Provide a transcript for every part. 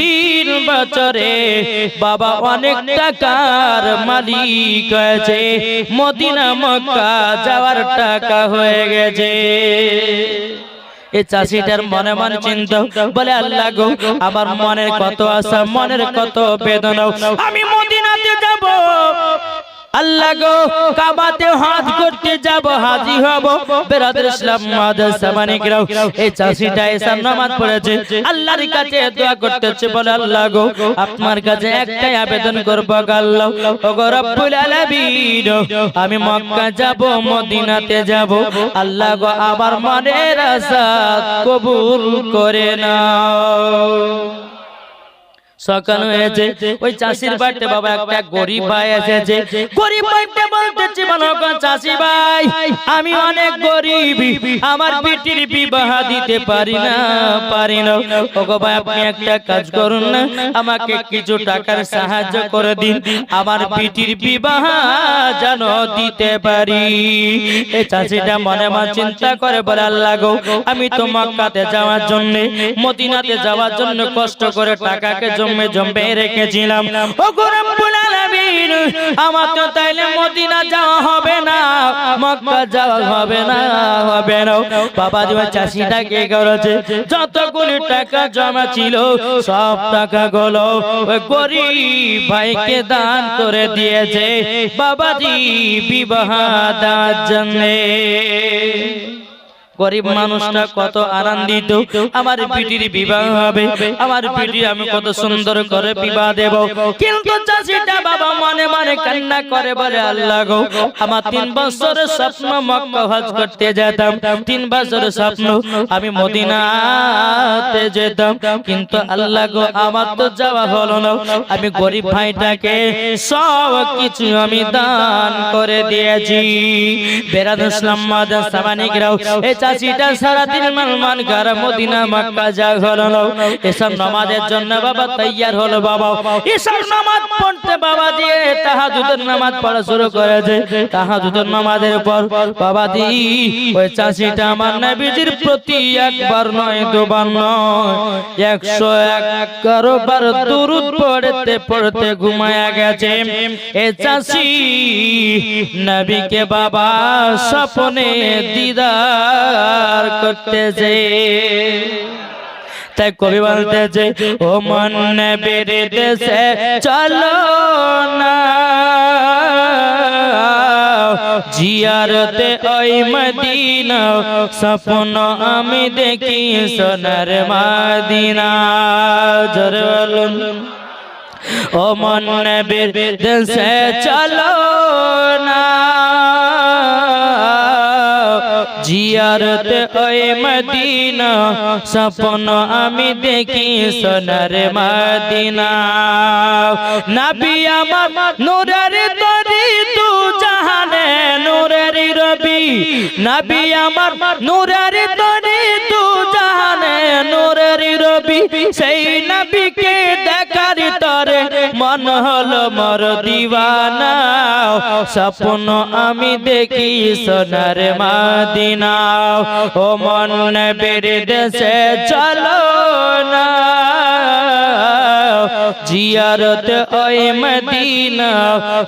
তিন বছরে বাবা অনেক টাকার মালিক হয়েছে, মদিনা মক্কা যাওয়ার টাকা হয়ে গেছে। এই চাষিটার মনে মনে চিন্তা, বলে আল্লাহ গো, আমার মনের কত আশা, মনের কত বেদনা, আমি মদিনাতে যাব, আল্লাহ গো, কাবাতে হজ করতে যাব, হাজী হব। বেরাদর ইসলাম মাদ্রাসা মানিকরাও, এই চাষিটা এসে নামাজ পড়েছে, আল্লাহর কাছে দোয়া করতেছে, বলে আল্লাহ গো, আপনার কাছে একটাই আবেদন করব, আল্লাহ ওগো রব্বুল আলামিন, আমি মক্কা যাব, মদিনাতে যাব, আল্লাহ গো, আমার মনের আশা কবুল করে নাও। সকাল হয়েছে, ওই চাষির বাড়িতে বাবা একটা গরিব ভাই এসেছে। গরিব ভাইটা বলতেছে, বলো গো চাষি ভাই, আমি অনেক গরিব, আমার বিটির বিবাহ দিতে পারি না। ওগো ভাই, আপনি একটা কাজ করুন না, আমাকে কিছু টাকার সাহায্য করে দিন, আমার বিটির বিবাহ যেন দিতে পারি। এই চাষিটা মনে মনে চিন্তা করে, বলে আল্লাহ গো, আমি তো মক্কাতে যাওয়ার জন্য, মদিনাতে যাওয়ার জন্য কষ্ট করে টাকাকে জমে রেখেছিলাম, ওগো রব্বুল আলামিন, আমার তো তাইলে মদিনা যাওয়া হবে না, মক্কা যাওয়া হবে না। বাবা যে চাষিটা কে করেছে, যতগুলো টাকা জমা ছিল সব টাকাগুলো ওই গরিব ভাইকে দান করে দিয়েছে, বাবাজি বিবাহ দেওয়ার জন্য। গরিব মানুষটা কত আনন্দিত, আমার বিটির বিবাহ হবে, আমার বিটি আমি কত সুন্দর করে বিবাহ দেব। কিন্তু চাষিটা বাবা মনে মনে কান্না করে, বলে আল্লাহ গো, আমার 3 বছরের স্বপ্ন মক্কা হজ করতে যেতাম, 3 বছরের স্বপ্ন আমি মদিনাতে যেতাম, কিন্তু আল্লাহ গো, আমার তো যাওয়া হলো না। আমি গরিব ভাইটাকে সব কিছু আমি দান করে দিয়েছি। বেরাদর ইসলাম মাদ্রাসা মানিকরাও, চাষিটা সারাদিন মান গারা মদিনা মক্কা যা হলো না, এসব নামাজের জন্য বাবা তৈয়ার হলো। বাবা এসব নামাজ পড়তে বাবা দিয়ে তাহাজ্জুদের নামাজ পড়া শুরু করেছে। তাহাজ্জুদের নামাজের পর বাবা দি ওই চাষিটা আমার নবীজির প্রতি একবার নয়, দুবার নয়, 111 বার দুরূদ পড়তে পড়তে ঘুমায়া গেছে। এ চাষি নবীকে বাবা স্বপ্নে দিদার করতেছে। তাই কবি বলতেছে, ও মন নবীর দেশে চলো না, জিয়ারতে ওই মদিনা, স্বপ্ন আমি দেখি সোনার মদিনা। জোরে বলুন, ও মন নবীর দেশে চলো না, জিয়ারতে ওই মদিনা, স্বপ্ন আমি দেখি সোনার মদিনা। নবী আমার নূরের তরি, তু জাহানে নূরের রবি, নবী আমার নূরের তরি, তু জাহানে নূরের রবি, সেই নবীকে দেখার তরে মন হলো মোর দিওয়ানা, স্বপ্ন আমি দেখি সোনার মদিনা। ও মন নবীর দেশে চলো না, জিয়ারত ওই মদিনা,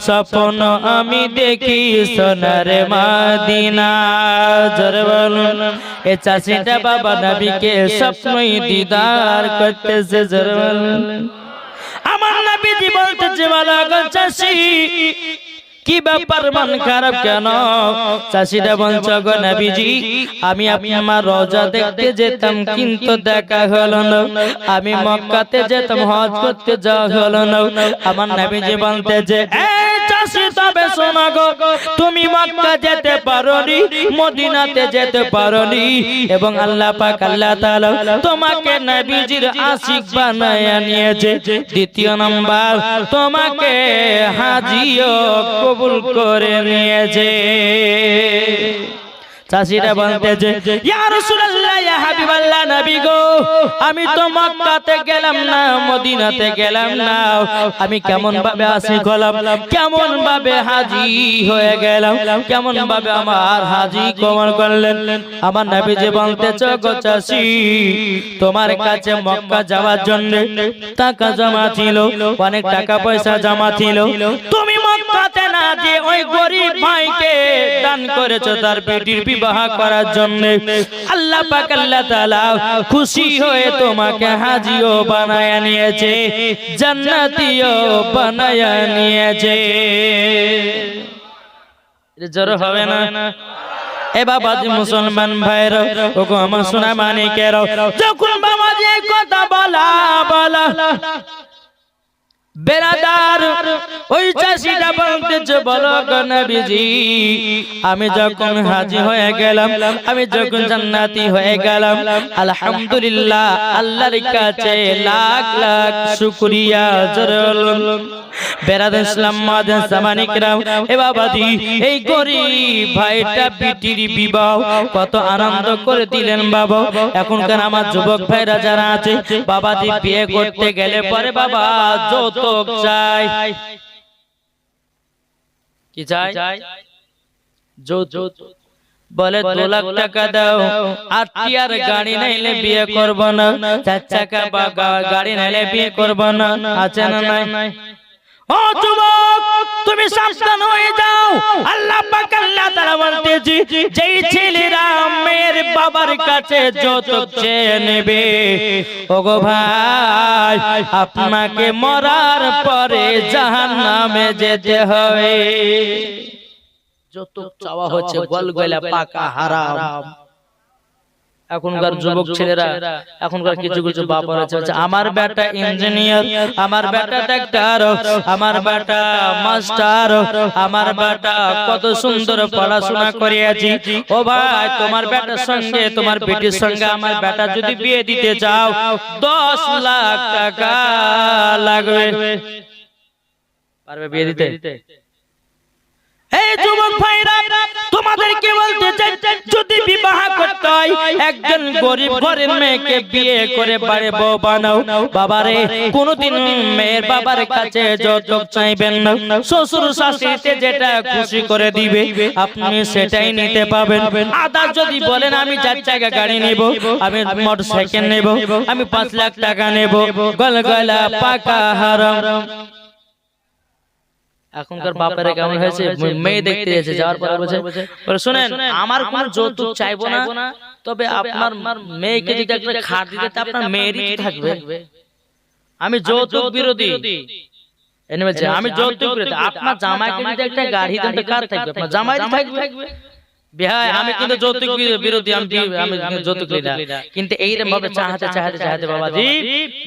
স্বপ্ন আমি দেখি সোনার মদিনা। জোরে বলুন, এ চাষিটা বাবা নবীকে স্বপ্নই দিদার করতেছে। জোরে বলুন, আমার নবীজি বলতেছে, বলো গো চাষি, কি ব্যাপার, মন খারাপ কেন? চাষিটা বলছে, গো নবীজি, আমি আমার রওজা দেখতে যেতাম, কিন্তু দেখা হলো না। আমি মক্কাতে যেতাম, হজ করতে যাওয়া হলো না। আমার নবীজি বলতেছে, এই চাষি, তবে শোনো গো, তুমি মক্কা যেতে পারোনি, মদিনাতে যেতে পারোনি, এবং আল্লাহ পাক আল্লাহ তাআলা তোমাকে নবীজির আশিক বানায়া নিয়েছে। দ্বিতীয় নাম্বার, তোমাকে হাজিও কবুল করে নিয়েছে। চাষিটা বলতেছে ইয়া রাসূলুল্লাহ ইয়া হাবিবাল্লাহ নবী গো আমি তো মক্কাতে গেলাম না মদিনাতে গেলাম না আমি কেমন ভাবে আসি গেলাম কেমন ভাবে হাজী হয়ে গেলাম কেমন ভাবে আমার হাজী কবুল করলেন আমার নবীজি বলতেছে গো চাষি তোমার কাছে মক্কা যাওয়ার জন্য টাকা জমা ছিল অনেক টাকা পয়সা জমা ছিল তুমি মক্কাতে না যে ওই গরিব ভাইকে দান করেছো তার বেটির বিবাহ করার জন্য আল্লাহ পাক আল্লাহ তাআলা খুশি হয়ে তোমাকে হাজীও বানায়া নিয়েছে জান্নাতীও বানায়া নিয়েছে জোর হবে না এ বাবাজি মুসলমান ভাইরা ওগো আমার সোনা মানিকেরা যখন বাবাজি এই কথা বলা বেরাদার ওই চাষিটা বলতেছে বলো গো নবীজি আমি যখন হাজী হয়ে গেলাম আমি যখন জান্নাতি হয়ে গেলাম আলহামদুলিল্লাহ আল্লাহর কাছে লাখ লাখ শুকরিয়া জরুল বেরাদার ইসলাম মাদান সামানিকরাম এ বাবাজি এই গরিব ভাইটা বিটির বিবাহ কত আনন্দ করে দিলেন বাবা এখনকার আমার যুবক ভাইরা যারা আছে বাবাজি বিয়ে করতে গেলে পরে বাবা যৌতুক চাই কি চাই যৌতুক বলে 2 লাখ টাকা দাও আর টিয়ার গাড়ি নাইলে বিয়ে করব না 4 চাকা বা গাড়ি নাইলে বিয়ে করব না আছে না নাই ও যুবক তুমি সাবধান হয়ে যাও আল্লাহ পাক আল্লাহ তাআলা বলতেছি যেই ছেলেরা মেয়ের বাবার কাছে যৌতুক চেয়ে নেবে ওগো ভাই আপনাকে মরার পরে জাহান্নামে যেতে হবে যৌতুক চাওয়া হচ্ছে গলগলা পাকা হারাম এখনকার যুবক ছেলেরা এখনকার কিছু কিছু বাবারা আছে আমার বেটা ইঞ্জিনিয়ার আমার বেটা ডাক্তার আমার বেটা মাস্টার আমার বেটা কত সুন্দর পড়াশোনা করিয়াছি ও ভাই তোমার বেটার সঙ্গে তোমার বেটির সঙ্গে আমার বেটা যদি বিয়ে দিতে চাও 10 লাখ টাকা লাগবে পারবে বিয়ে দিতে এই যুবক ভাইরা তোমাদেরকে বলতে চাই যদি বিবাহ করতে হয় একজন গরিব ঘরের মেয়েকে বিয়ে করে বাড়ি বউ বানাও বাবারে কোনদিন মেয়ের বাবার কাছে যৌতুক চাইবেন না শ্বশুর শাশুড়িতে যেটা খুশি করে দিবে আপনি সেটাই নিতে পাবেন আদার যদি বলেন আমি 4 চাকা গাড়ি নেব আমি মোটরসাইকেল নেব আমি 5 লাখ টাকা নেব গলগলা পাকা হারাম এখনকার বাপেরা কেমন হয়েছে মেয়ে দেখতে এসে যাওয়ার পর বলে শুনেন আমার কোনো যৌতুক চাইবো না তবে আপনার মেয়েকে যদি একটা খাট দিতে তা আপনার মেয়েরই থাকবে আমি যৌতুক বিরোধী এনে বলছে আমি যৌতুক বিরোধী আপনার জামাইকে যদি একটা গাড়ি দেন তো কার থাকবে আপনার জামাইরই থাকবে বিহাই আমি কিন্তু যৌতুক বিরোধী আমি যৌতুক লই না কিন্তু এইরকম ভাবে চাহাতে বাবাজি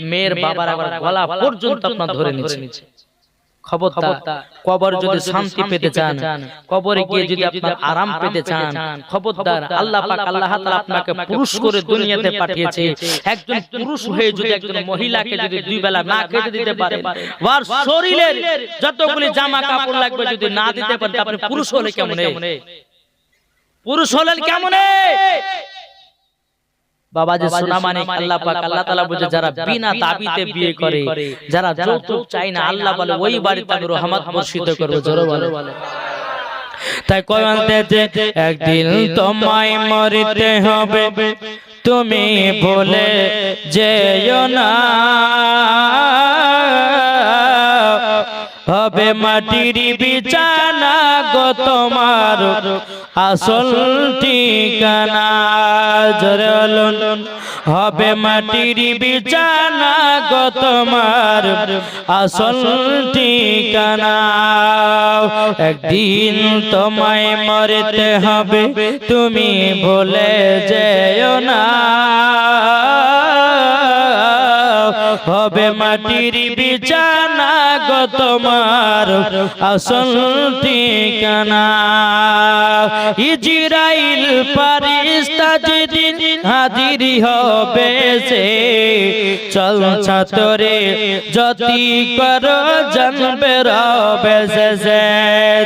মেয়ের বাবার আবার গলা পর্যন্ত আপনার ধরে নিচ্ছে খবরদার কবর যদি শান্তি পেতে চান কবরে গিয়ে যদি আপনার আরাম পেতে চান খবরদার আল্লাহ পাক আল্লাহ তাআলা আপনাকে পুরুষ করে দুনিয়াতে পাঠিয়েছে একজন পুরুষ হয়ে যদি একজন মহিলাকে যদি 2 বেলা না খেতে দিতে পারে ওর শরীরের যতগুলি জামা কাপড় লাগবে যদি না দিতে পারেন আপনি পুরুষ হলে কেমনে পুরুষ হলেন কেমনে বাবাজি সোনা মানিক আল্লাহ পাক আল্লাহ তাআলা বুঝে যারা বিনা দাবিতে বিয়ে করে যারা যৌতুক চায় না আল্লাহ বলে ওই বাড়িতে আমি রহমত বর্ষিত করব জোরে বলে তাই কোরআনতে একদিন তোমায় মরতে হবে তুমি ভুলে যেও না হবে মাটির বিছানা গো তোমার আসল ঠিকানা জোরে বলুন হবে মাটির বিছানা গো তোমার আসল ঠিকানা একদিন তোমায় মরতে হবে তুমি ভুলে যেও না হবে মাটির বিছানা গো তোমার আসল ঠিকানা ইজরাইল ফেরেশতা যেদিন হাজির হবে সে চল ছাতরে যতি কর জানবে রবে শেষে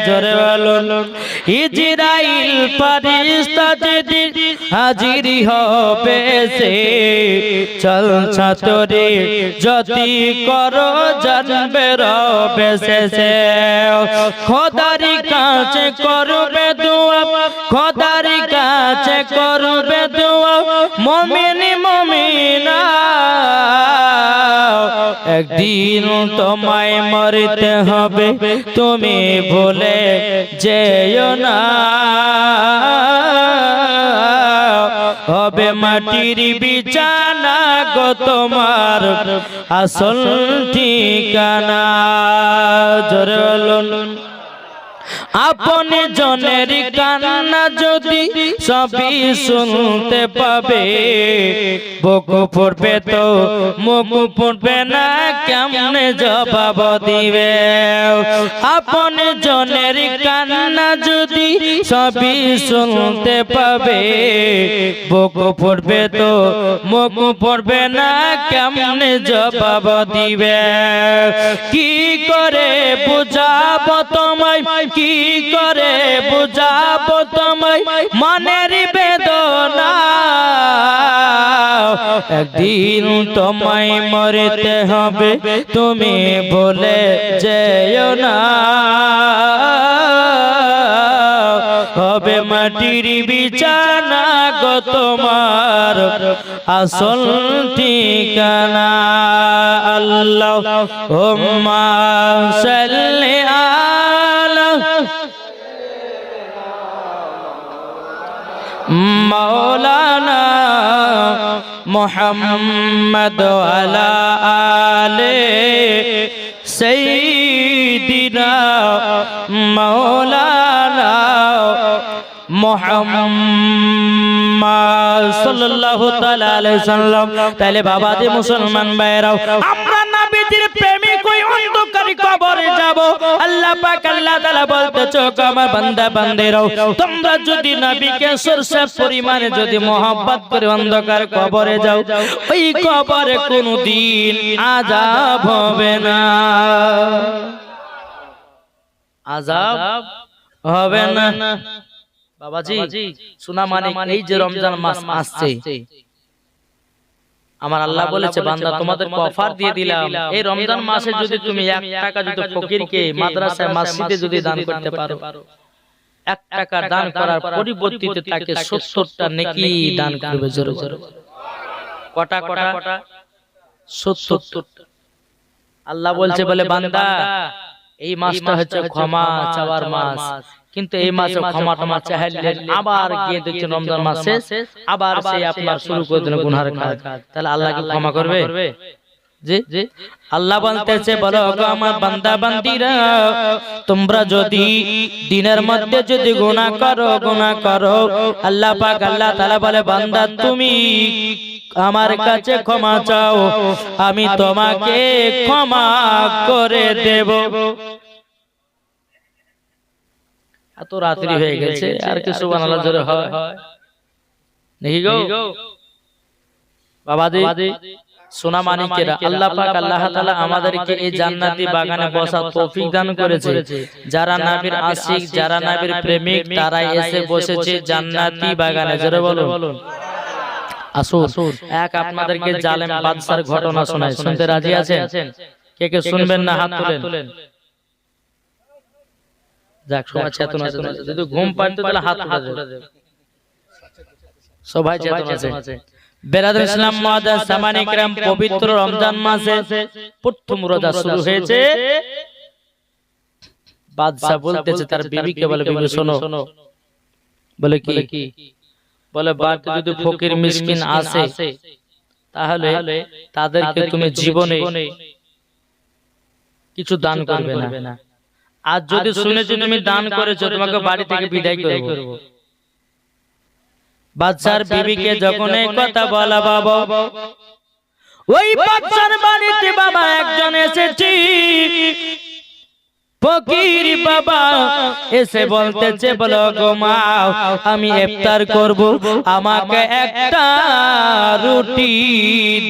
জোরে বলুন ইজরাইল ফেরেশতা যেদিন হাজির হবে সে চল ছাতরে যতি কর জানবে রবে শেষে খোদার কাছে করবে দোয়া খোদার কাছে করবে দোয়া মুমিন মুমিনা একদিন তোমায় মরতে হবে তুমি ভুলে যেও না হবে মাটির বিছানা গো তোমার আসল ঠিকানা জোরে বলুন আপন জনের কান্না যদি সবই শুনতে পাবে বুক পড়বে তো মুখ পড়বে না কেমনে জবাব দিবে আপন জনের কান্না যদি সবই শুনতে পাবে বুক পড়বে তো মুখ পড়বে না কেমনে জবাব দিবে কি করে বুঝাবো তোমায় কি করে বুঝাবো তোমায় মনের বেদনা একদিন তোমায় মরতে হবে তুমি বলে যেও না হবে মাটির বিছানা গো তোমার আসল ঠিকানা আল্লাহুম্মা সাল্লি আলা মাওলানা মুহাম্মদ ওয়ালা আলে সাইয়্যিদিনা মাওলানা মুহাম্মদ সাল্লাল্লাহু তাআলা আলাইহি সাল্লাম তাহলে বাবাজি মুসলমান ভাইরাও আমরা নবীজির প্রেমিক ওই অন্ধকার কবরে যাব আল্লাহ পাক আল্লাহ তাআলা বলতেছে আমার বান্দা বান্দেরাও তোমরা যদি নবীকে সরষে পরিমাণে যদি mohabbat করে অন্ধকার কবরে যাও ওই কবরে কোনদিন আযাব হবে না আযাব হবে না বাবাজি শোনা মানে এই যে রমজান মাস আসছে আমার আল্লাহ বলেছে বান্দা তোমাদেরকে অফার দিয়ে দিলাম এই রমজান মাসে যদি তুমি 1 টাকা যদি ফকিরকে মাদ্রাসায় মসজিদে যদি দান করতে পারো 1 টাকা দান করার পরিবর্তে তাকে 70টা নেকি দান করবে জোরে জোরে কটা কটা 70 আল্লাহ বলছে বলে বান্দা এই মাসটা হচ্ছে ক্ষমা চাওয়ার মাস কিন্তু এই মাসে ক্ষমা টমা চাইলে আবার গিয়ে দেখছেন রমজান মাসে আবার সে আপনার শুরু করে দিলেন গুনাহের কাজ তাহলে আল্লাহ কি ক্ষমা করবে জি জি আল্লাহ বলতেছে বলো গো আমার বান্দা বান্দীরা তোমরা যদি দিনের মধ্যে যদি গুনাহ করো আল্লাহ পাক আল্লাহ তাআলা বলে বান্দা তুমি আমার কাছে ক্ষমা চাও আমি তোমাকে ক্ষমা করে দেব এত রাত্রি হয়ে গেছে আর কি সুবহানাল্লাহ জোরে হয় নাকি গো বাবাজি সোনা মানিকেরা আল্লাহ পাক আল্লাহ তাআলা আমাদেরকে এই জান্নাতি বাগানে বসার তৌফিক দান করেছে যারা নবীর আশিক যারা নবীর প্রেমিক তারা এসে বসেছে জান্নাতি বাগানে জোরে বলুন আসুন এক আপনাদেরকে জালেম বাদশার ঘটনা শোনাই শুনতে রাজি আছেন কে কে শুনবেন না হাত তোলেন যাক সময় চেতনা আছে যদি ঘুম পান তো তাহলে হাত উঠে যাবে সবাই চেতনা আছে বেরাদর ইসলাম মুআদ্দাস সামানি کرام পবিত্র রমজান মাসে প্রথম রোজা শুরু হয়েছে বাদশা বলতেছে তার বিবিকে বলে বিবি শোনো বলে কি বলে বাড়িতে যদি ফকির মিসকিন আসে তাহলে তাদেরকে তুমি জীবনে কিছু দান করবে না আজ যদি শুনেছি তুমি দান করেছো তোমাকে বাড়ি থেকে বিদায় করব বাদশার বিবিকে যখন এই কথা বলা বাবা ওই বাদশার বাড়িতে বাবা একজন এসেছে ফকির বাবা এসে বলতেছে, বলো গো মা আমি ইফতার করব, আমাকে একটা রুটি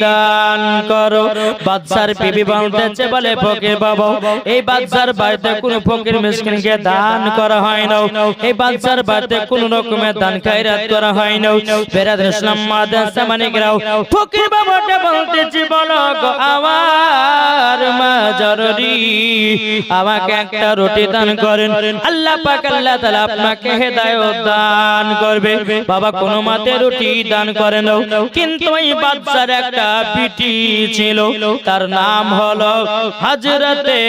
দান করো। বাদশার বিবি বলতেছে, বলে ফকির বাবা এই বাদশার বাড়িতে কোনো ফকির মিসকিনকে দান করা হয় না, এই বাদশার বাড়িতে কোনো রকমের দান খায়রাত করা হয় না। বেরাদর ইসলাম মাদ্রাসা মানিকরাও ফকির বাবাটা বলতেছে, বলো গো আমার মা জরুরি, আমাকে একটা রুটি দান করেন, আল্লাহ পাক আল্লাহ তাআলা আপনাকে হেদায়েত দান করবে। বাবা কোনো মতে রুটি দান করে নাও, কিন্তু এই বাদশার একটা বিটি ছিল, তার নাম হলো হযরতে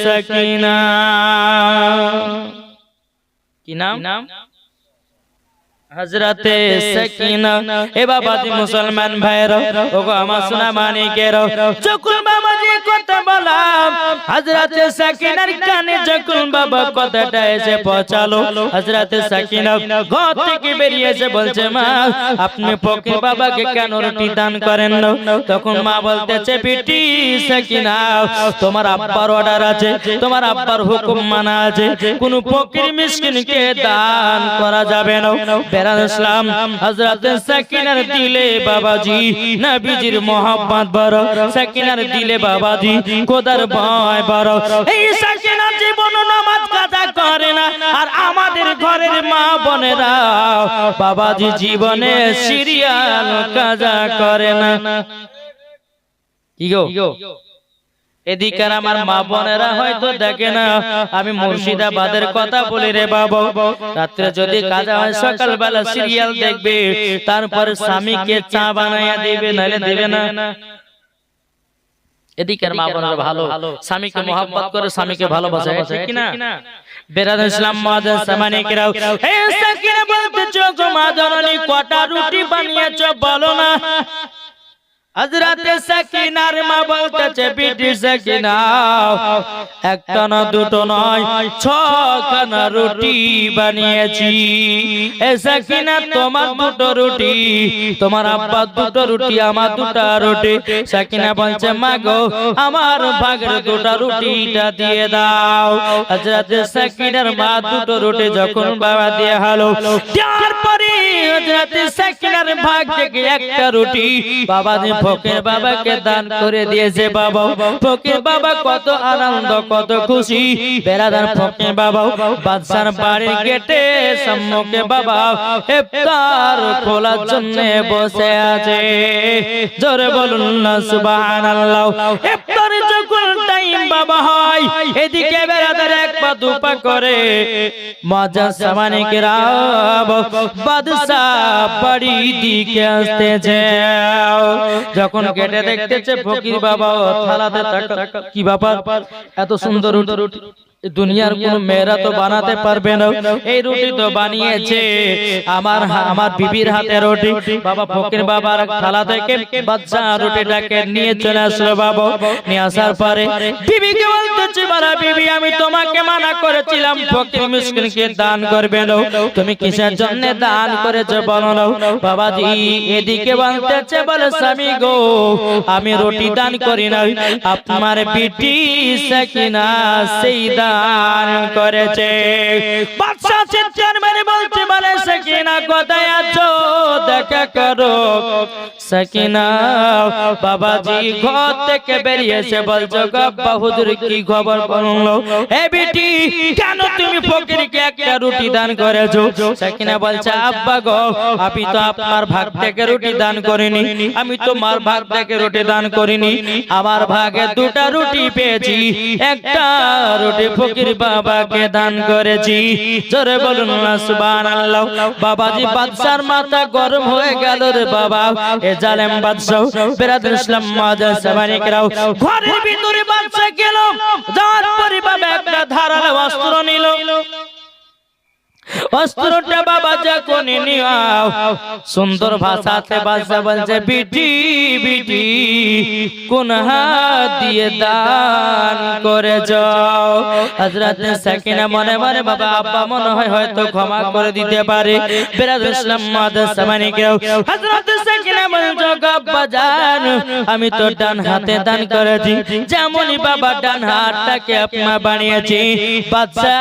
সাকিনা। কি নাম? হযরতে সাকিনা। এ বাবাজি মুসলমান ভাইরা, ওগো আমার সোনা মানিকেরা, যখন বাবাজি কথা বললাম হযরতে সাকিনার কানে যখন বাবা কথাটা এসে পৌঁছালো, হযরতে সাকিনা ঘর থেকে বেরিয়ে এসে বলছে, মা আপনি ফকির বাবাকে কেন রুটি দান করেন না? তখন মা বলতেছে, বেটি সাকিনা তোমার আব্বার অর্ডার আছে, তোমার আব্বার হুকুম মানা আছে, কোন ফকির মিসকিনকে দান করা যাবে না। ইসলাম হযরতে সাকিনার দিলে বাবাজি নবীজির মোহাব্বত বড়, সাকিনার দিলে বাবাজি খোদার ভয় বড়। এই সাকিনা জীবন নামাজ কাজা করে না, আর আমাদের ঘরের মা বোনেরা বাবাজি জীবনে সিরিয়াল কাজা করে না। কি গো এদিকার আমার মা বোনেরা হয়তো দেখে না, আমি মুর্শিদাবাদের কথা বলি রে বাবা, রাত্রে যদি কাজা হয় সকালবেলা সিরিয়াল দেখবে, তারপর স্বামীকে চা বানাইয়া দিবে, নাইলে দিবে না। এদিকের মা বোনেরা ভালো, স্বামীকে মহব্বত করে, স্বামীকে ভালোবাসে, ঠিক কি না? বেরাদর ইসলাম মাদ্রাসা মানিকরাও, হে সাকিনা বলতেছো গো মা জননী কটা রুটি বানিয়েছো বলো না? হযরতে সাকিনার মা বলতেছে, বিটি সাকিনা একটা না দুটো নয়, 6 খানা রুটি বানিয়েছি। এ সাকিনা তোমার দুটো রুটি, তোমার আব্বা দুটো রুটি, আমার দুটো রুটি। সাকিনা বলছে, মা গো আমার ভাগের দুটো রুটিটা দিয়ে দাও। হযরতে সাকিনার মা দুটো রুটি যখন বাবা দিয়ে হলো, তারপরে হযরতে সাকিনার ভাগ থেকে একটা রুটি বাবা ফকির বাবাকে দান করে দিয়েছে। বাবা ফকির বাবা কত আনন্দ, কত খুশি। বেরাদার ফকির বাবা বাদশার বাড়ির গেটে সম্মুখে বাবা ইফতার খোলার জন্য বসে আছে। জোরে বলুন না সুবহানাল্লাহ। ইফতার যখন টাইম বাবা হয়, এদিকে বেরাদার এক পা দুপা করে মজা সামানে কিরাম বাদশা বাড়ি দিকে আসতেছে। যখন গেটে দেখতেছে ফকির বাবা থালাতে কি ব্যাপার, এত সুন্দর রুটি দুনিয়ার কোন মেয়েরা তো বানাতে পারবে না, এই রুটি তো বানিয়েছে আমার বিবির হাতে রুটি। বাবা ফকির বাবার থালা থেকে বাদশা রুটিটাকে নিয়ে চলে আসলো। বাবা নিয়ে আসার পরে বিবিকে বলতেছে, বলা বিবি আমি তোমাকে মানা করেছিলাম ফকির মিসকিনকে দান করবে না, তুমি কিসের জন্য দান করেছো বলো না? বাবাজি এদিকে বলতেছে, বলে স্বামী গো আমি রুটি দান করি না, আপনার বিটি সাকিনা সেই দান করেছে। বাদশা চিৎকার মেরে বলছে, বলে সাকিনা কোথায় আছো দেখা করো। সাকিনা বাবাজি ঘর থেকে বেরিয়েছে, বলছো গো আব্বা হুজুর কি খবর বললো? হে বেটি কেন তুমি ফকিরকে একটা রুটি দান করেছো? সাকিনা বলছে, আব্বা গো আমি তো আপনার ভাগ থেকে রুটি দান করিনি, আমি তোমার ভাগ থেকে রুটি দান করিনি, আমার ভাগে দুটা রুটি পেয়েছি, একটা রুটি ফকির বাবাকে দান করেছি। জোরে বলুন না সুবহানাল্লাহ। বাবাজি বাদশার মাথা গরম হয়ে গেল রে বাবা, এ জালেম বাদশা। বেরাদর ইসলাম মাদ্রাসা মানিকরাও, ঘরের ভিতরে বাদশা গেল, যার পরে বাবা একটা ধারালো অস্ত্র নিল। অস্ত্রটা বাবা যখন নিও, সুন্দর ভাষাতে বাদশা বলছে, বিটি বিটি কোন হাত দিয়ে দান করে যাও। হযরত সাকিনা মনে মনে বাবা আব্বা মনে হয় হয়তো ক্ষমা করে দিতে পারে। বিরাদর ইসলাম মাদ্রাসা সামানি কেউ হযরত সাকিনা বলেন আব্বা জান আমি তো ডান হাতে দান করেছি, যেমনই বাবা ডান হাতটাকে আপনা বানিয়েছি বাচ্চা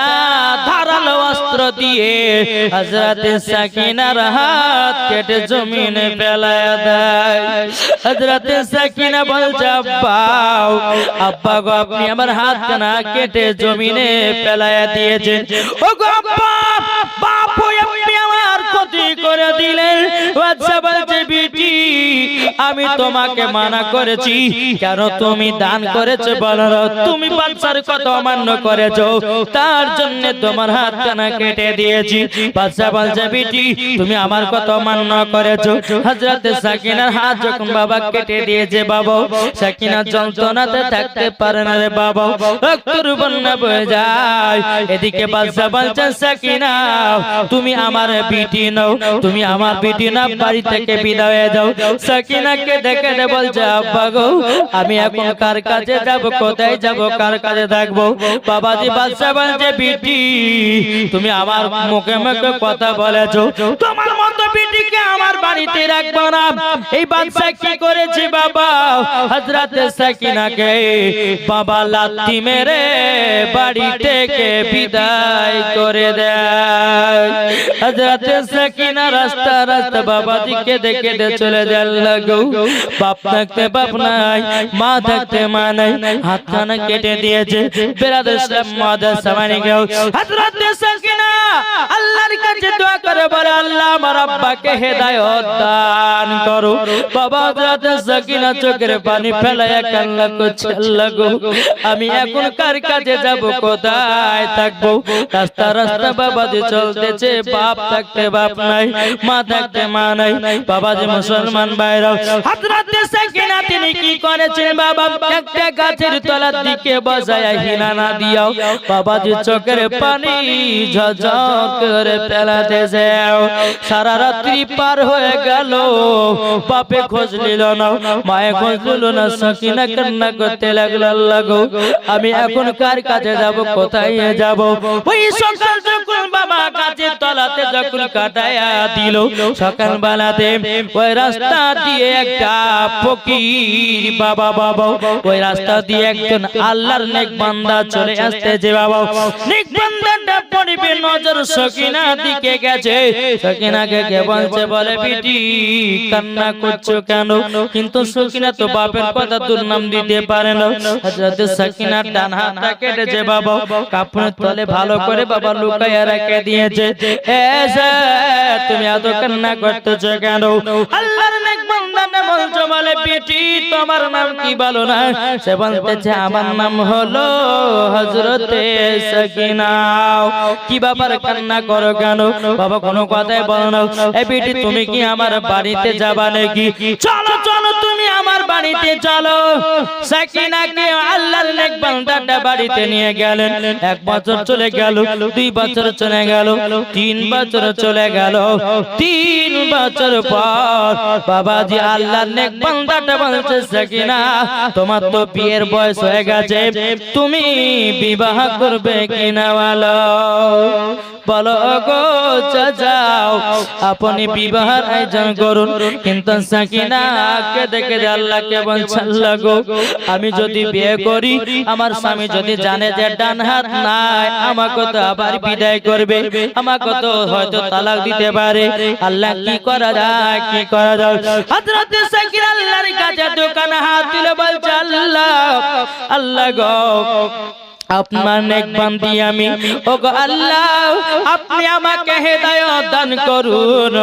ধারালো অস্ত্র দিয়ে হযরত সাকিনার হাত কেটে জমিনে ফেলায়া দেয়। হযরত সাকিনা বলছে আব্বা গো আপনি আমার হাত না কেটে জমিনে ফেলায়া দিয়েছেন। ও গো আব্বা বাপু আপনি আমার ক্ষতি করে দিলেন। বাচ্চা বলছে বিটি আমি তোমাকে মানা করেছি কেন, তুমি দান করেছো বলো, তুমি বাচ্চার কথা অমান্য করেছো তার জন্য তোমার হাত কানা কেটে দিয়েছি। বাচ্চা বলছে বিটি তুমি আমার কথা অমান্য করেছো। হযরত সাকিনার হাত যখন বাবা কেটে দিয়েছে বাবা সাকিনা যন্ত্রণাতে থাকতে পারে না রে বাবা, রক্তের বন্যা বয়ে যায়। এদিকে বাচ্চা বলছে সাকিনা তুমি আমার বিটি নও, তুমি আমার বিটি না, বাড়ি থেকে বিদায় হয়ে যাও। সাকিনাকে দেখে বলছে আব্বা গো আমি এখন কার কাছে যাব, কোথায় যাব, কার কাছে থাকবো? বাবাজি বাদশা বলছে বিটি তুমি আমার মুখে মুখে কথা বলেছো, তোমার মতো বিটিকে আমার বাড়িতে রাখবো না। এই বাদশা কি করেছে বাবা হযরত সাকিনাকে বাবা লাথি মেরে বাড়ি থেকে বিদায় করে দেয়। হযরত সাকিনা রাস্তা রাস্তা বাবাজিকে দেখে চলে যান লাগো। বাপ থাকতে বাপ নাই, মা থাকতে মা নাই, হাত খানা কেটে দিয়েছে। বিরাদর ইসলাম মাদ্রাসা সামানি কেউ হযরত সাকিনা আল্লাহর কাছে দোয়া করে বলে আল্লাহ আমার আব্বাকে হেদায়েত দান করো। বাবা হযরত সাকিনা চোখের পানি ফেলায়া কান্না করছে আল্লাহ গো আমি এখন কার কাছে যাব, কোথায় থাকবো? রাস্তা রাস্তা বাবাজি চলতেছে, বাপ থাকতে বাপ নাই, মা থাকতে মা নাই। বাবাজি মুসলমান ভাইরা হযরত সাকিনা তিনি কি করেছেন বাবা একটা গাছের তলার দিকে বসায়া হিলানা দিয়াও বাবাজি চোখের পানি ঝরঝর করে ফেলাতেছে। সারা রাত্রি পার হয়ে গেল, বাপে খোঁজ নিল না, মায়ে খোঁজ নিল না। সাকিনা কান্না করতে লাগলো আল্লাহ গো আমি এখন কার কাছে যাব, কোথায় যাব? ওই সকাল যখন বাবা গাছের তলাতে যখন কাটায়া দিল সকাল বেলাতে ওই রাস্তা দিয়ে একটা ফকির বাবা ওই রাস্তা দিয়ে একজন আল্লাহর নেক বান্দা চলে আসতেছে বাবা। নেক বান্দাটা পড়বে নজর সাকিনার দিকে গেছে। সাকিনাকে কে বলছে বলে বিটি কান্না করছো কেন? কিন্তু সাকিনা তো বাপের কথা দুর্নাম দিতে পারে না। হযরত সাকিনা ডান হাতটা কেটেছে বাবা, কাপড়ের তলে ভালো করে বাবা লুকায়া রেখে দিয়েছে। তুমি এত কান্না করতেছো কেন? আল্লাহর নেক বান্দাটা বলছে বলে বেটি তোমার নাম কি বলো না? সে বলতেছে আমার নাম হলো হযরতে সাকিনা। কি ব্যাপার কান্না করো কেন? বাবা কোনো কথাই বলো না। এই বেটি তুমি কি আমার বাড়িতে যাবা নাকি? চলো চলো তুমি আমার বাড়িতে চলো। সাকিনাকে আল্লাহর নেক বান্দাটা বাড়িতে নিয়ে গেলেন। 1 বছর চলে গেল, 2 বছর চলে গেল, 3 বছর চলে গেল। 3 বছর পর বাবাজি আল্লাহর নেক বান্দাটা বলছে সাকিনা তোমার তো বিয়ের বয়স হয়ে গেছে, তুমি বিবাহ করবে কিনা বলো? বলো গো যাও আপনি বিবাহের আয়োজন করুন। কিন্তু সাকিনাকে দেখে আল্লাহকে বলছে আল্লাহ গো আমি যদি বিয়ে করি আমার স্বামী যদি জানে যে ডান হাত নাই আমাকে তো আবার বিদায় করবে, আমাকে তো হয়তো তালাক দিতে পারে। আল্লাহ কি করা যায়, কি করা যায়? হযরত সাকিনা আল্লাহর কাছে দোকানে হাত তুলে বলছে আল্লাহ আল্লাহ গো আপনার নেক বান্দি আমি, ওগো আল্লাহ আপনি আমাকে হেদায়েত দান করুন।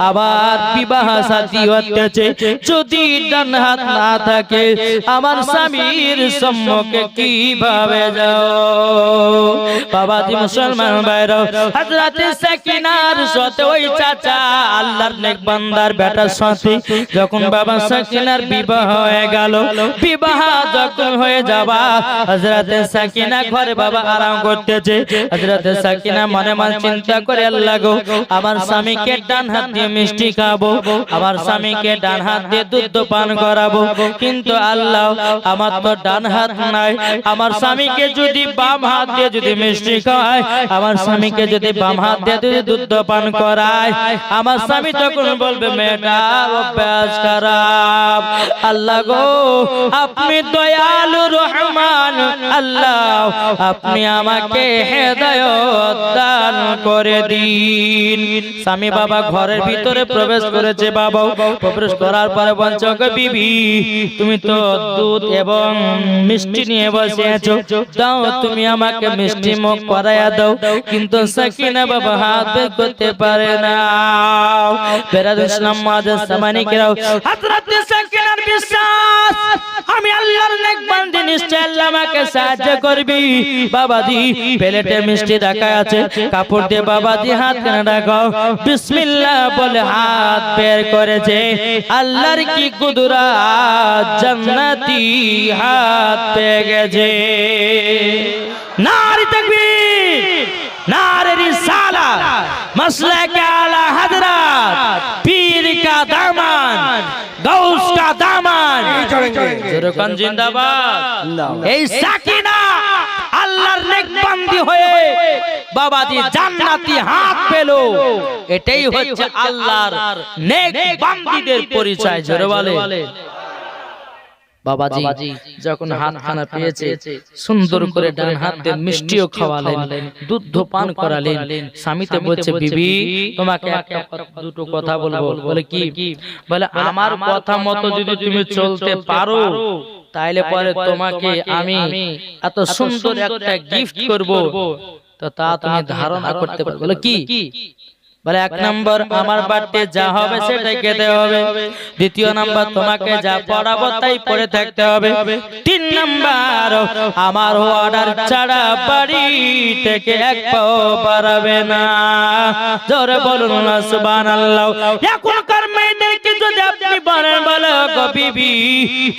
আবার বিবাহ শাদী হচ্ছে, যদি ডান হাত না থাকে আমার স্বামীর সম্মুখে কিভাবে যাও? বাবাজি মুসলমান ভাইরা হযরত সাকিনার সাথে ওই চাচা আল্লাহর নেক বান্দার বেটার সাথে যখন বাবা সাকিনার বিবাহ হয়ে গেল, বিবাহ যখন হয়ে যাবা হযরত সাকিনা সাকিনা ঘরে বাবা আরাম করতেছে। হযরত সাকিনা মনে মনে চিন্তা করে আল্লাহ গো আমার স্বামীকে ডান হাত দিয়ে মিষ্টি খাবো, আমার স্বামীকে ডান হাত দিয়ে দুধ পান করাবো, কিন্তু আল্লাহ আমার তো ডান হাত নাই, আমার স্বামীকে যদি বাম হাত দিয়ে যদি মিষ্টি খাওয়ায়, আমার স্বামীকে যদি বাম হাত দিয়ে যদি দুধ পান করায়, আমার স্বামী তখন বলবে মেয়েটা অভ্যাস খারাপ। আল্লাহ গো আপনি দয়ালু রহমান, আল্লাহ আপনি আমাকে হেদায়েত দান করে দিন। স্বামী বাবা ঘরের ভিতরে প্রবেশ করেছে। বাবা প্রবেশ করার পরে বলছে গো বিবি তুমি তো দুধ এবং মিষ্টি নিয়ে বসে আছো, দাও তুমি আমাকে মিষ্টি মুখ করাইয়া দাও। কিন্তু সাকিনা বাবা হাত বের করতে পারে না। বেরাদুল ইসলাম মাদ্রাস সামানিকেরাও হযরত সাকিনার বিশ্বাস আমি আল্লাহর নেক বান্দা, নিশ্চয় আল্লাহ আমাকে সাহায্য করবি। বাবাজি প্লেটে মিষ্টি রাখা আছে, কাপড় দিয়ে বাবাজি হাত কানে রাখো, বিসমিল্লাহ বলে হাত বের করেছে। আল্লাহর কি কুদরত, জান্নাতি হাত পেয়ে গেছে। নারে তাকবীর, नारे रिसालत, मसलक आला हजरत, पीर का दामन, गौस का दामन, जुरकान जिंदाबाद। এই সাকিনা আল্লাহর নেক বান্দি হয়ে বাবাজি জান্নাতি হাত পেলো। এটাই হচ্ছে আল্লাহর নেক বান্দিদের পরিচয়। জোরে বলে বাবাজি যখন হাত খানা পেয়েছে সুন্দর করে ডান হাত দিয়ে মিষ্টিও খাওয়ালেন, দুধ পান করালেন। স্বামীতে বলছে বিবি তোমাকে দুটো কথা বলবো। বলে কি? বলে আমার কথা মতো যদি তুমি চলতে পারো তাইলে পরে তোমাকে আমি এত সুন্দর একটা গিফট করব, তো তা তুমি ধারণা করতে পারবে। বলে কি? বলে এক নম্বর আমার বাড়িতে যা হবে সেটাই খেতে হবে, দ্বিতীয় নাম্বার তোমাকে যা পড়াবো তাই পড়ে থাকতে হবে, তিন নাম্বার আমার অর্ডার ছাড়া বাড়ি থেকে এক পাও বাড়াবে না। জোরে বলুন না সুবহানাল্লাহ। এখনকার মেয়েদেরকে যদি আপনি বলেন বলে গো বিবি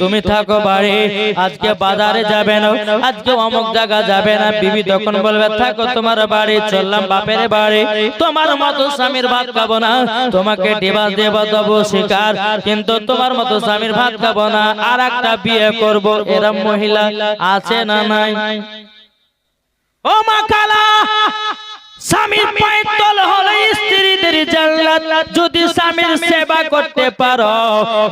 তুমি থাকো বাড়ি, আজকে বাজারে যাবে না, আজকে অমুক জায়গা যাবে না, বিবি তখন বলবে থাকো তোমার বাড়ি, চললাম বাপের বাড়ি, তোমার মতো স্বামীর ভাত খাবো না, তোমাকে ডিভোর্স দেব দেবো শিকার, কিন্তু তোমার মতো স্বামীর ভাত খাবো না, আর একটা বিয়ে করব। এরকম মহিলা আছে না নাই? ও মা খালা, স্বামীর পায়ের তল হলো স্ত্রীদের জান্নাত। যদি স্বামীর সেবা করতে পারো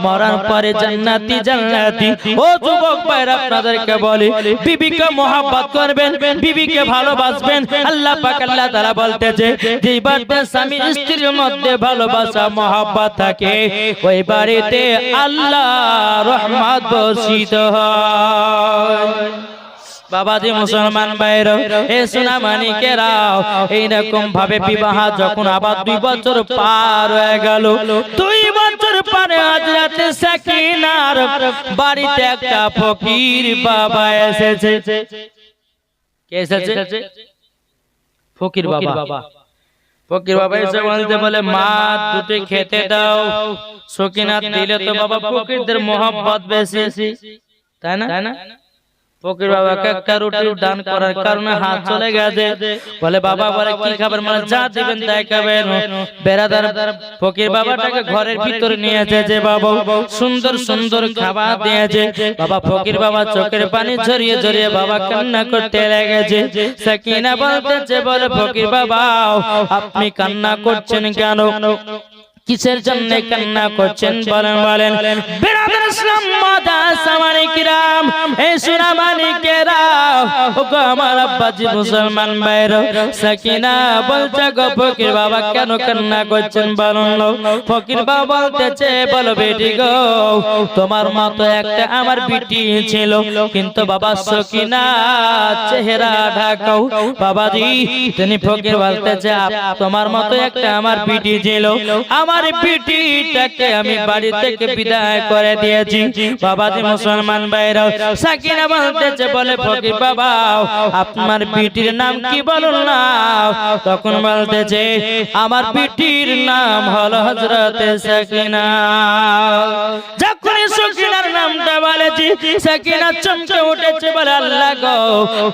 মরার পরে জান্নাতি জান্নাতি। ও যুবক ভাইরা আপনাদেরকে বলি বিবিকে মহব্বত করবেন, বিবিকে ভালোবাসবেন। আল্লাহ পাক আল্লাহ তাআলা বলতেছে যেই বাড়িতে স্বামী স্ত্রীর মধ্যে ভালোবাসা মহব্বত থাকে ওই বাড়িতে আল্লাহ রহমত বর্ষিত হয়। বাবাজি মুসলমান ভাইরা এ সোনা মানিকেরাও এইরকম ভাবে বিবাহ যখন আবার 2 বছর পার হয়ে গেল, 2 বছর পরে হযরত সাকিনার বাড়িতে একটা ফকির বাবা এসেছে। কে এসেছে? ফকির বাবা। ফকির বাবা এসে বলতে বলে মা দুটো খেতে দাও। সাকিনা দিলে তো বাবা ফকিরদের মহব্বত বেশি, তাই না? ফকির বাবাকে একটা রুটি দান করার কারণে হাত চলে গেছে। বলে বাবা বলে কি খাবার, মানে যা দিবেন তাই খাবেন। বেরাদার ফকির বাবাটাকে ঘরের ভিতরে নিয়ে এসেছে, বাবা সুন্দর সুন্দর খাবার দিয়েছে। বাবা ফকির বাবা চোখের পানি ঝরিয়ে ঝরিয়ে বাবা কান্না করতে লেগেছে। সাকিনা বলতেছে বলে ফকির বাবা আপনি কান্না করছেন কেন, কিসের জন্য কান্না করছেন বলেন। বেরাদার ইসলাম মাদ্রাসা সামানিকরাম এই সোনা মানিকেরাও ওগো আমার আব্বাজি মুসলমান ভাইরা, সাকিনা বলছে গো ফকির বাবা কেন কান্না করছেন বলুন। ফকির বাবা বলতেছে বলো বেটি গো তোমার মতো একটা আমার বিটি ছিল, কিন্তু বাবা সাকিনা চেহারা ঢাকাও। বাবাজি তিনি ফকির বলতেছে তোমার মতো একটা আমার বিটি ছিল, আমার বিটিটাকে আমি বাড়ি থেকে বিদায় করে দিয়েছি। বাবাজি মুসলমান ভাইরা সাকিনা বলতেছে বলে ফকির বাবা আপনার বিটির নাম কি বলুন না। তখন বলতেছে আমার বিটির নাম হলো হযরত সাকিনা। যখন সাকিনার নামটা বলে করেছি সাকিনা চমকে উঠেছে বলে আল্লাহ গো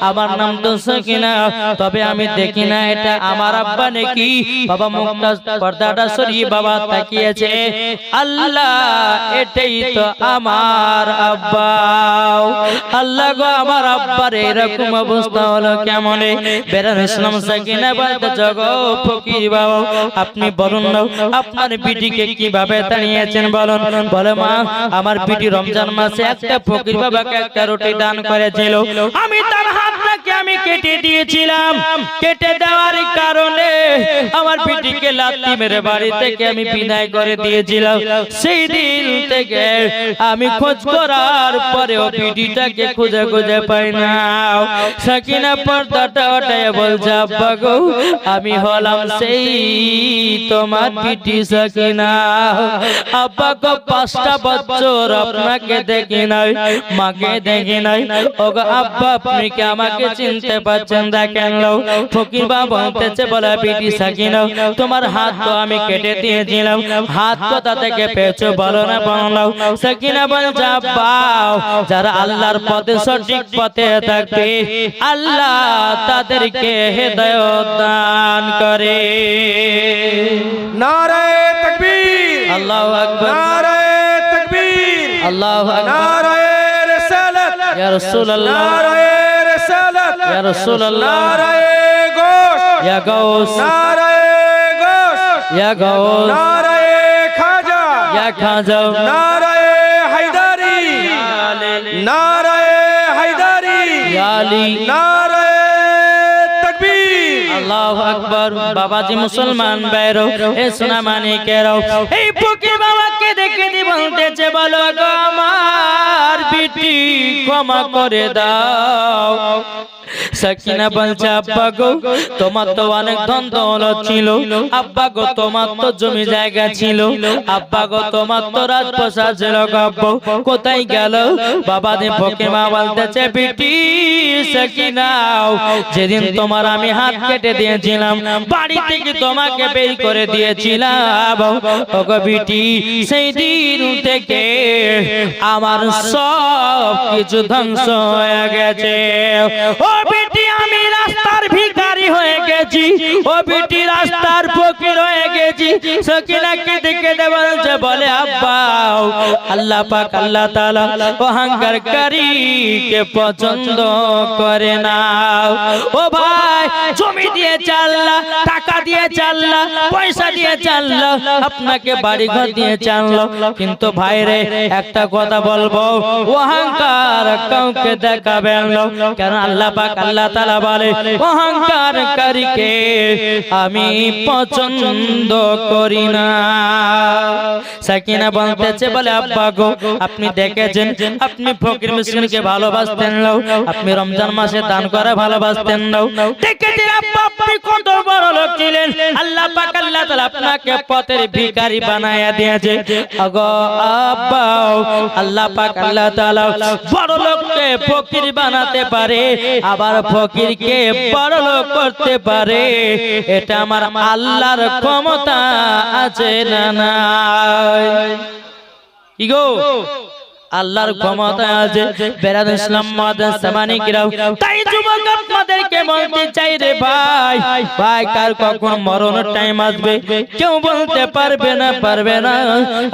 আমার নাম তো সাকিনা তবে আমি দেখি না এটা আমার আব্বা নাকি বাবা মুখটা পর্দাটা সরিয়ে বাবা তাকিয়েছে আল্লাহ এটাই তো আমার আব্বা আল্লাহ গো আমার আব্বার এরকম অবস্থা হলো কেমনে বেরান ইসলাম সাকিনা বলতে জগো ফকির বাবা আপনি বলুন না আপনার বিটিকে কিভাবে তাড়িয়েছেন বলুন বলে মা আমার বিটি রমজান মাসে একটা ফকির বাবাকে একটা রুটি দান করেছিল আমি তার হাতটাকে আমি কেটে দিয়েছিলাম কেটে দেওয়ার কারণে আমার বিটিকে লাথি মেরে বাড়ি থেকে আমি বিদায় করে দিয়েছিলাম সেই দিন থেকে আমি খোঁজ করার পরেও বিটিটাকে খুঁজে খুঁজে পাই না সাকিনা পর্দাটা ওঠায় বলছে আব্বা গো আমি হলাম সেই তোমার বিটি সাকিনা আব্বা গো 5টা বছর আপনাকে দেখি নাই মাকে দেখি নাই ওগো আব্বা আপনি কি আমাকে চিনতে পারছেন দেখেন লো ফকির বাবা বলতেছে বলে বিটি সাকিনা তোমার হাত তো আমি কেটে দিয়েছিলাম হাত কোথা থেকে পেয়েছো বলো না বলো সাকিনা বলছে আব্বা যারা আল্লাহর পথে সঠিক পথে থাকবে আল্লাহ তাদেরকে হেদায়েত দান করে নারায়ে তাকবীর আল্লাহু আকবার নারায়ে তাকবীর আল্লাহু আকবার নারায়ে রিসালাত ইয়া রাসূলুল্লাহ নারায়ে রিসালাত ইয়া রাসূলুল্লাহ নারায়ে গোশ ইয়া গাউস নারায়ে গোশ ইয়া গাউস নারায়ে খাজা ইয়া খাজা নারায়ে হায়দারি নারায়ে হায়দারি ইয়া আলী নারায়ে তাকবীর আল্লাহু আকবার বাবাজি মুসলমান ভাইরো এ সোনা মানিকেরো এই ফকির বাবাকে দেখে দি বলতেছে বলো গো আমার বিটি ক্ষমা করে দাও সাকিনা বলছে আব্বা গো তোমার তো অনেক ধন দৌলত ছিল আব্বা গো তোমার তো জমি জায়গা ছিল আব্বা গো তোমার তো রাজপ্রাসাদ ছিল আব্বা কোথায় গেল বাবা দি ফকির মা বলতেছে বিটি সাকিনা যেদিন তোমার আমি হাত কেটে দিয়েছিলাম বাড়ি থেকে তোমাকে বের করে দিয়েছিলাম ওগো বিটি সেই দিন থেকে আমার সব কিছু ধ্বংস হয়ে গেছে ও বিটি আমি রাস্তার ভিখারি হয়ে গেছি ও বিটি রাস্তার ফকির হয়ে গেছি সাকিনাকে দেখে বলছে বলে আব্বা আল্লাহ পাক আল্লাহ তাআলা অহংকারকারীকে পছন্দ করে না ও ভাই জমি দিয়ে আল্লাহ টাকা দিয়ে আল্লাহ পয়সা দিয়ে আল্লাহ আপনাকে বাড়ি ঘর দিয়ে আল্লাহ কিন্তু ভাই রে একটা কথা বলবো অহংকার কাউকে দেখাবেন না কারণ আল্লাহ পাক আল্লাহ তাআলা বলে অহংকারকারীকে আমি পছন্দ করি না সাকিনা বলতেছে বলে আব্বা গো আপনি দেখেছেন আপনি ফকির মিসকিনকে ভালোবাসতেন না আপনি রমজান মাসে দান করে ভালোবাসতেন না দেখেছেন আব্বা আপনি কত বড় লোক ছিলেন আল্লাহ পাক আল্লাহ তাআলা আপনাকে পথের ভিখারি বানায়া দিয়েছে আগো আব্বা আল্লাহ পাক আল্লাহ তাআলা বড় লোককে ফকির বানাতে পারে আবার ফকিরকে বড় লোক করতে পারে এটা আমার আল্লাহর ক্ষমতা আছে না নাই কি গো আল্লাহর ক্ষমতা আছে বেরাদ ইসলাম মাদান সামানিকরাও তাই যুবক আপনাদেরকে বলতে চাই রে ভাই ভাই কার কখন মরণের টাইম আসবে কেউ বলতে পারবে না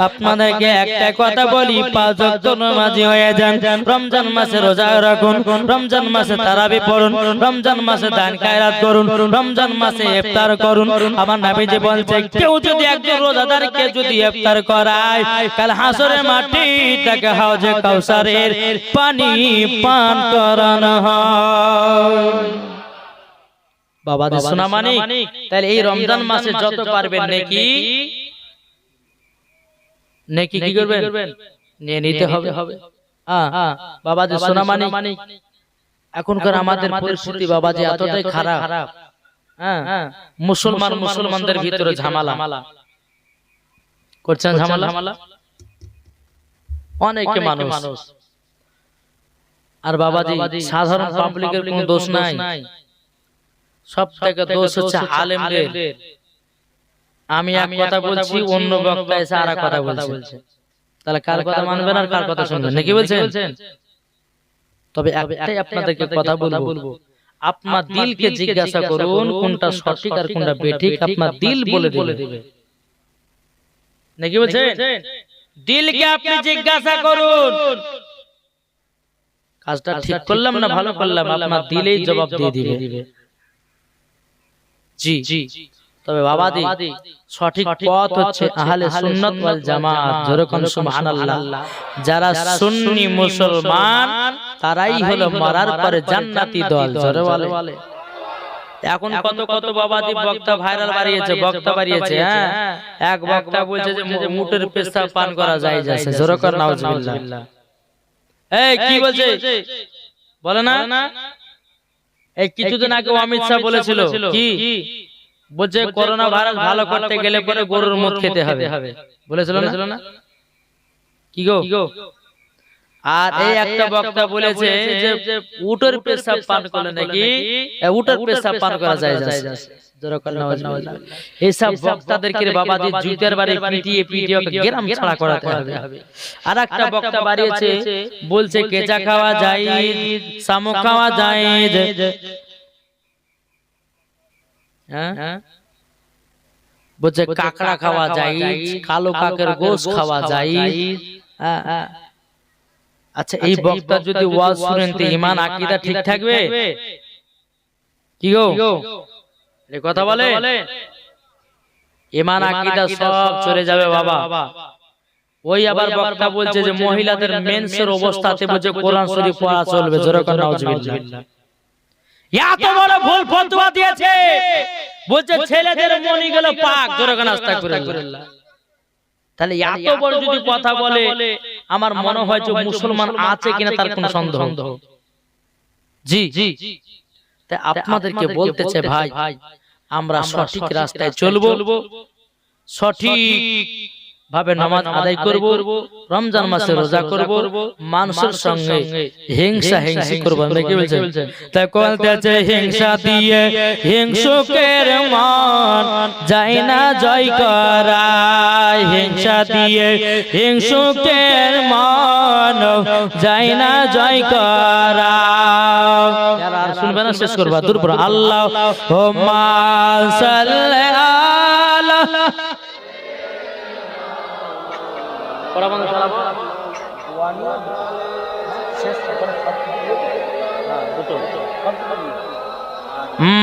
আপনাদেরকে একটা কথা বলি 5 ওয়াক্ত নামাজি হয়ে যান রমজান মাসে রোজা রাখুন রমজান মাসে তারাবি পড়ুন রমজান মাসে দান খায়রাত করুন রমজান মাসে ইফতার করুন আমার নবীজি বলছে কেউ যদি একজন রোজাদারকে যদি ইফতার করায় কাল হাসরের মাটি তাকে হাউজে কাউসারের পানি পান করানো হয় বাবা দে সোনা মানিক তাহলে এই রমজান মাসে যত পারবেন নেকি কি করবেন নিয়ে নিতে হবে বাবা দে সোনা মানিক এখনকার আমাদের পরিস্থিতি বাবা যে এতটাই খারাপ মুসলমানদের ভিতরে ঝামেলা করছেন ঝামেলা অনেকে মানুষ আর বাবাজি সাধারণ পাবলিকের কোনো দোষ নাই সব থেকে দোষ হচ্ছে আলেমদের আমি এক কথা বলছি অন্য বক্তা এসে আর এক কথা বলছে তাহলে কার কথা মানবেন আর কার কথা শুনবেন নাকি বলছেন? তবে একটাই আপনাদেরকে কথা বলবো, আপনার দিলকে জিজ্ঞাসা করুন কোনটা সঠিক আর কোনটা বেঠিক, আপনার দিল বলে দেবে নাকি বলছেন? দিলকে আপনি জিজ্ঞাসা করুন কাজটা ঠিক করলাম না ভালো করলাম, আপনার দিলেই জবাব দিয়ে দিবে। জি তবে বাবাদি সঠিক পথ হচ্ছে আহলে সুন্নাত ওয়াল জামাত। যেরকম সুবহানাল্লাহ, যারা সুন্নি মুসলমান তারাই হলো মরার পরে জান্নাতি দল। জোরে বলে। এখন কত কত বাবাদি বক্তা ভাইরাল বাড়িয়েছে, হ্যাঁ এক বক্তা বলছে যে মুটের পেশাব পান করা যায় যাচ্ছে। জোরে কর নাউজুবিল্লাহ। এই কি বলছে বলে না? এই কিছুদিন আগে অমিত শাহ বলেছিল কি বলছে করোনা ভাইরাস ভালো করতে গেলে পরে গরুর মদ খেতে হবে, বলেছিল না? কি গো? আর এই একটা বক্তা বলেছে যে উটের পেশাব পান করলে নাকি উটের পেশাব পান করা যায় যাচ্ছে। এইসব বক্তাদেরকে বাবাজি জুতের বাড়ি পিটিয়ে গ্রাম ছাড়া করাতে হবে। আর একটা বক্তা বাড়িয়েছে বলছে কেঁচা খাওয়া যায়, শামুক খাওয়া যায়, বলছে কাঁকড়া খাওয়া যায়, কালো কাকের গোশ খাওয়া যায়। আচ্ছা এই বক্তা যদি ওয়াজ শুনেন তো ঈমান আকীদা ঠিক থাকবে কি গো? এই কথা বলে ঈমান আকীদা সব চলে যাবে বাবা। ওই আবার বক্তা বলছে যে মহিলাদের মেন্সের অবস্থাতে বলছে কোরআন শরীফ পড়া চলবে। জোরে করে নাউজুবিল্লাহ। এত বড় ভুল ফতোয়া দিয়েছে, বলছে ছেলেদের মনি গেল পাক। জোরে করে আস্তাগফিরুল্লাহ। তাহলে এত বড় যদি কথা বলে আমার মনে হয় যে মুসলমান আছে কিনা তার কোনো সন্দেহ। জি তাই আপনাদেরকে বলতেছে ভাই আমরা সঠিক রাস্তায় চলবো, সঠিক ভাবে নামাজ আদায় করব, রমজান মাসে রোজা করব, মানুষের সঙ্গে হিংসা করব না। কি বলছেন? তাই বলতেছে হিংসা দিয়ে হিংসুকের মন যায় না জয় করা, হিংসা দিয়ে হিংসুকের মন যায় না জয় করা। আর শুনবে না, শেষ করবা দূর পর আল্লাহুম্মা সাল্লি আলা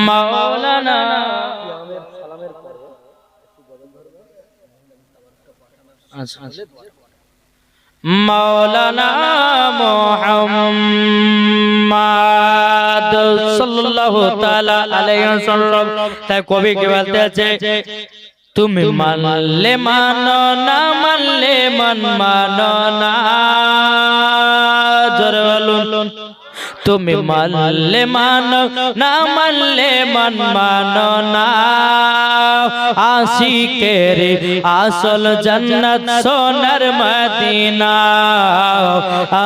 মাওলানা মাওলানা মুহাম্মদ সাল্লাল্লাহু তাআলা আলাইহি ওয়াসাল্লাম। তাই কবি কি বলতে আছে, তুমি মানলে মানো না মানলে মানো না। জোরে বলুন। তুমি মানলে মানো না মানলে মানো না। আশিকের আসল জান্নাত সোনার মদিনা,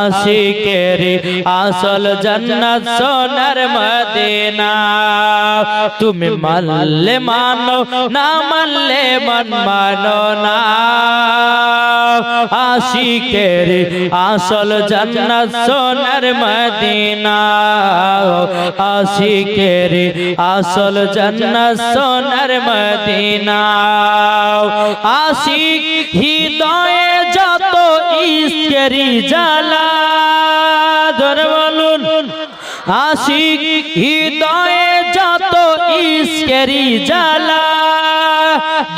আশিকের আসল জান্নাত সোনার মদিনা। তুমি মানলে মানো না মানলে মানো না। আশিকের আসল জান্নাত সোনার মদিনা, আশিকের আসল জান্নাত সোনার মদিনা। আশিক হৃদয়ে যত ইশকেরি জ্বালা। ধরে বলুন। আশিক হৃদয়ে যত ইশকেরি জ্বালা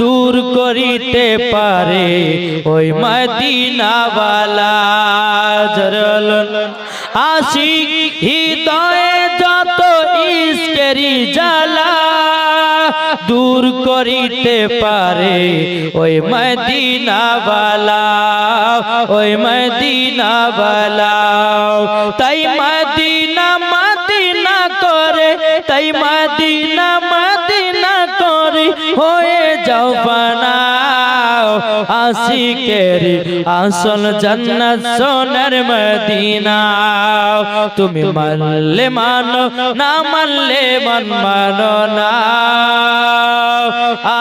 দূর করিতে পারে ওই মদিনাওয়ালা। জোরে বলুন। আশিক হৃদয়ে যত ইশকেরি জ্বালা দূর করিতে পারে ওই মদিনাওয়ালা, ওই মদিনাওয়ালা। তাই মদিনা মদিনা করে, তাই মদিনা মদিনা করে হয়ে যাও ফানা, আশিকের আসল জান্নাত সোনার মদিনা তুমি মানলে মানো না মানলে মন মানো না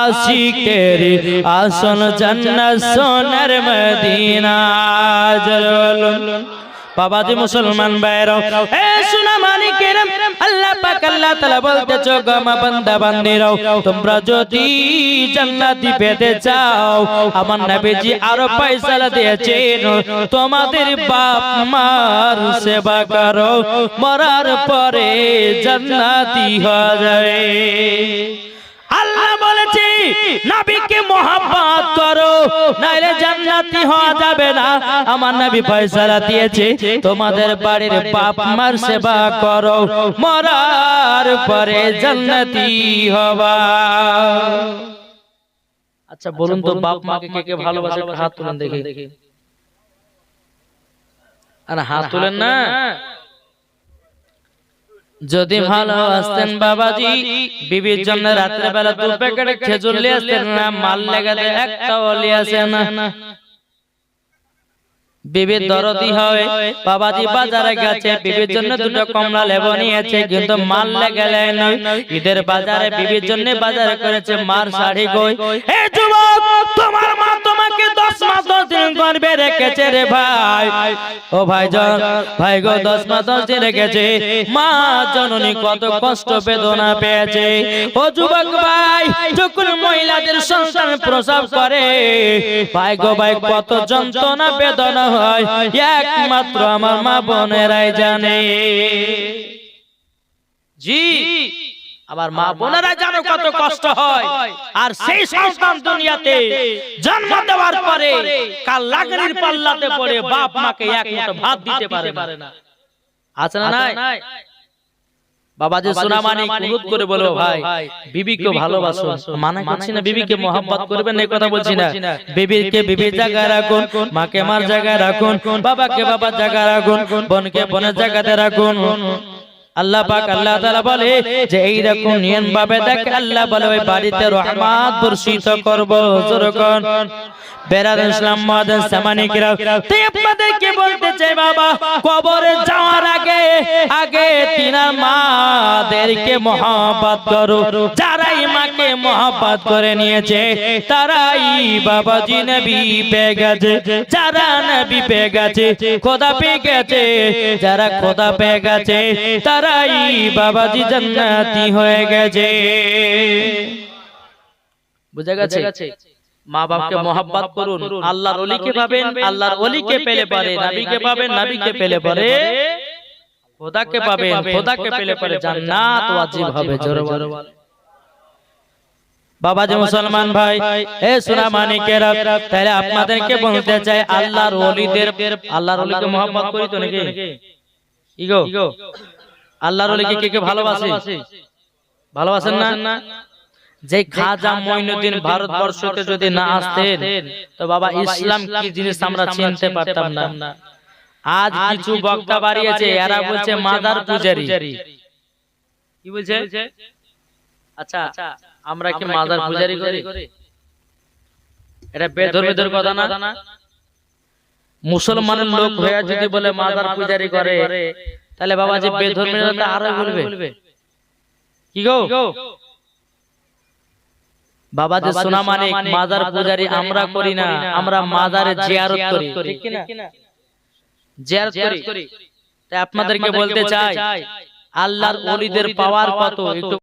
আশিকের আসল জান্নাত সোনার মদিনা জরুল বাবাজি মুসলমান ভাইরাও এ সোনা মানিকেরা আল্লাহ পাক আল্লাহ তাআলা বলতেছো গো মা বান্দা বান্দিরাও তোমরা যদি জান্নাতি পেতে চাও আমার নবীজি আরো ফয়সালা দিয়েছেন তোমাদের বাপ মার সেবা করো মরার পরে জান্নাতি হয়ে যাবে আল্লাহ বলেছে নবীকে mohabbat করো নাইলে জান্নাতি হওয়া যাবে না আমার নবী ফয়সালা দিয়েছে তোমাদের বাড়ির বাপ মার সেবা করো মরার পরে জান্নাতি হবা আচ্ছা বলুন তো বাপ মাকে কে কে ভালোবাসে হাত তুলেন দেখি আর হাত তুলেন না যদি ভালোবাসতেন বাবাজি বিবির জন্য রাত্রে বেলা 2 প্যাকেট খেজুর নিয়ে আসতেন না মাল লাগাতে একটাও নিয়ে আসেন না বিবির দরদি হয় বাবাজি বাজারে গেছে বিবির জন্য 2টা কমলা লেবু নিয়েছে কিন্তু মাল লাগালে নয় ঈদের বাজারে বিবির জন্য বাজারে করেছে মার শাড়ি কই এ যুবক তোমার মা তোমাকে 10 মাস 10 দিন করবে রেখেছে রে ভাই ও ভাইজান ভাই গো 10 মাস 10 দিন রেখেছে মা জননী কত কষ্ট বেদনা পেয়েছে ও যুবক ভাই যখন মহিলাদের সন্তান প্রসব করে ভাই গো ভাই কত যন্ত্রণা বেদনা হয় একমাত্র আমার মা বোনেরাই জানে জি আবার মা বোনেরা জানো কত কষ্ট হয় আর সেই সন্তান দুনিয়াতে জন্ম দেওয়ার পরে কাল লাগরির পাল্লাতে পড়ে বাপ মাকে এক মুঠো ভাত দিতে পারে না আছে না নাই বাবাজি সোনামানি কুনুত করে বলো ভাই বিবিকে ভালোবাসো মানা করছি না বিবিকে mohabbat করবেন এই কথা বলছি না বিবিকে বিবির জায়গায় রাখুন মাকে মার জায়গায় রাখুন বাবাকে বাবার জায়গায় রাখুন বোনকে বোনের জায়গাতে রাখুন আল্লাহ পাক আল্লাহ তাআলা বলে যে এই রকম নিয়ম ভাবে দেখ আল্লাহ বলে ওই বাড়িতে রহমত বর্ষিত করব যখন বেরাদ ইসলাম মাদান সামানিকরা তাই আপনাদেরকে বলতে চাই বাবা কবরে যাওয়ার আগে তিনার মাদেরকে mohabbat করো যারাই মাকে mohabbat করে নিয়েছে তারাই বাবাজি নবী পেয়ে গেছে যারা নবী পেয়ে গেছে খোদা পেয়ে গেছে যারা খোদা পেয়ে গেছে তারাই বাবাজি জান্নাতি হয়ে গেছে বুঝা গেছে মা বাপকে mohabbat করুন আল্লাহর ওলিকে পাবেন আল্লাহর ওলিকে পেলে পারে নবীকে পাবেন নবীকে পেলে পারে খোদাকে পাবেন খোদাকে পেলে পারে জান্নাত ওয়াজিব হবে জোরে বলো বাবাজি মুসলমান ভাই এ সোনা মানিকেরা তাহলে আপনাদেরকে বলতে চাই আল্লাহর ওলিকে mohabbat করি তো নাকি ইগো আল্লাহর ওলিকে কে কে ভালোবাসে ভালোবাসেন না যে খাজা মঈনুদ্দিন ভারতবর্ষতে যদি না আসতেন তো বাবা ইসলাম কি জিনিস আমরা চিনতে পারতাম না আজ কিছু বক্তা বাড়িয়েছে এরা বলছে মাজার পূজারি কি বলছে আচ্ছা আমরা কি মাজার পূজারি করি এটা বেধর্মীদের কথা না মুসলমানের লোক হয়ে যদি বলে মাজার পূজারি করে তাহলে বাবা যে বেধর্মীরা তো আরো বলবে কি গো বাবা যে সোনা মানিক মাজার পূজারি আমরা করি না আমরা মাজারে জিয়ারত করি ঠিক কি না জিয়ারত করি তাই আপনাদেরকে বলতে চাই আল্লাহর ওলিদের পাওয়ার কত একটু